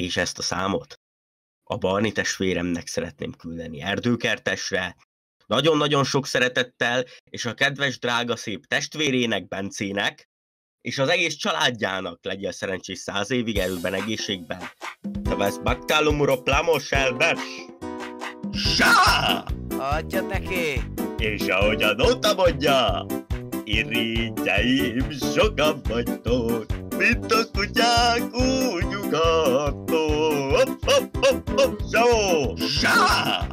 És ezt a számot a Barni testvéremnek szeretném küldeni Erdőkertesre, nagyon-nagyon sok szeretettel, és a kedves, drága, szép testvérének, Bencének, és az egész családjának legyen szerencsés 100 évig erőben, egészségben. Tavesz baktálumuro plamos elbers! Sá! Adjad neki! És ahogy a nóta mondja, irigyeim sokan vagytok, mint a kutyák úgy ugattok. Hopp, hopp, hopp, hopp, sá!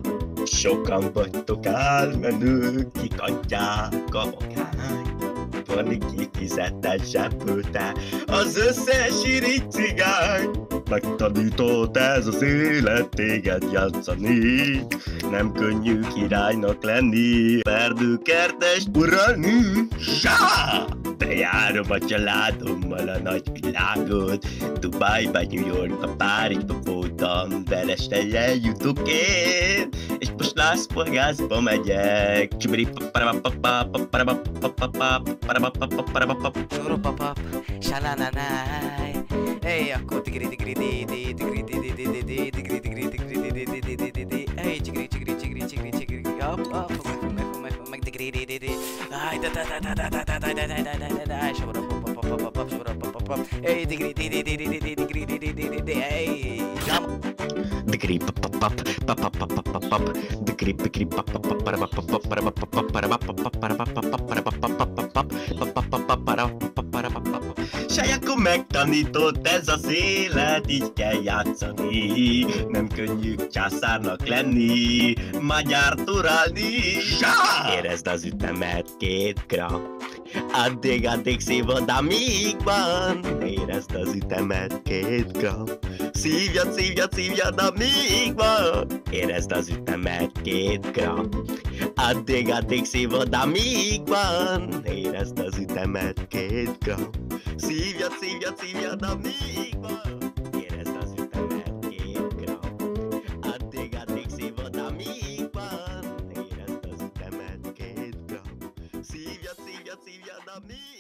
Sokan vagytok álmenők, kik adják a magány. Barni kifizette, zseppölte az összes irigy cigány. Megtanított ez az élet téged játszani, nem könnyű királynak lenni, Erdőkertest uralni. Sá! Bejárom a családommal a nagy világot, Dubájba, New Yorkba, Párizsba voltam, de este eljutok én, és most Las Vegasba megyek. Csurupapap, salananai. Hey, akkor tigri tigri di di tigri di di di di di tigri tigri tigri di di di di di di di. Hey, tigri tigri tigri tigri tigri. Hopp, meg tigri di di di. Ay, da da da da da da da da da da da da da. Shabba-pop-pop-pop-pop, shabba-pop-pop-pop. Hey, tigri di di di di di di tigri di di di di di. Hey, Digri pop pop pop pop pop pop pop pop digri digri pop pop pop para pop pop para pop pop para pop pop para pop pop para pop pop para pop para pop. Sajako megtanított ez az élet, így kell játszani, nem könnyű császárnak lenni, magyárt uralni. Érezd az ütemet 2 gram, addig szívod, amíg van. Érezd az ütemet 2 gram, szívjad, amíg van. Érezd az ütemet 2 gram, addig szívod, amíg van. Érezd az ütemet 2 gram, szívjad, amíg van. Érezd az ütemet 2 gram, addig szívod, amíg van. Érezd az ütemet 2 gram, szívjad, amíg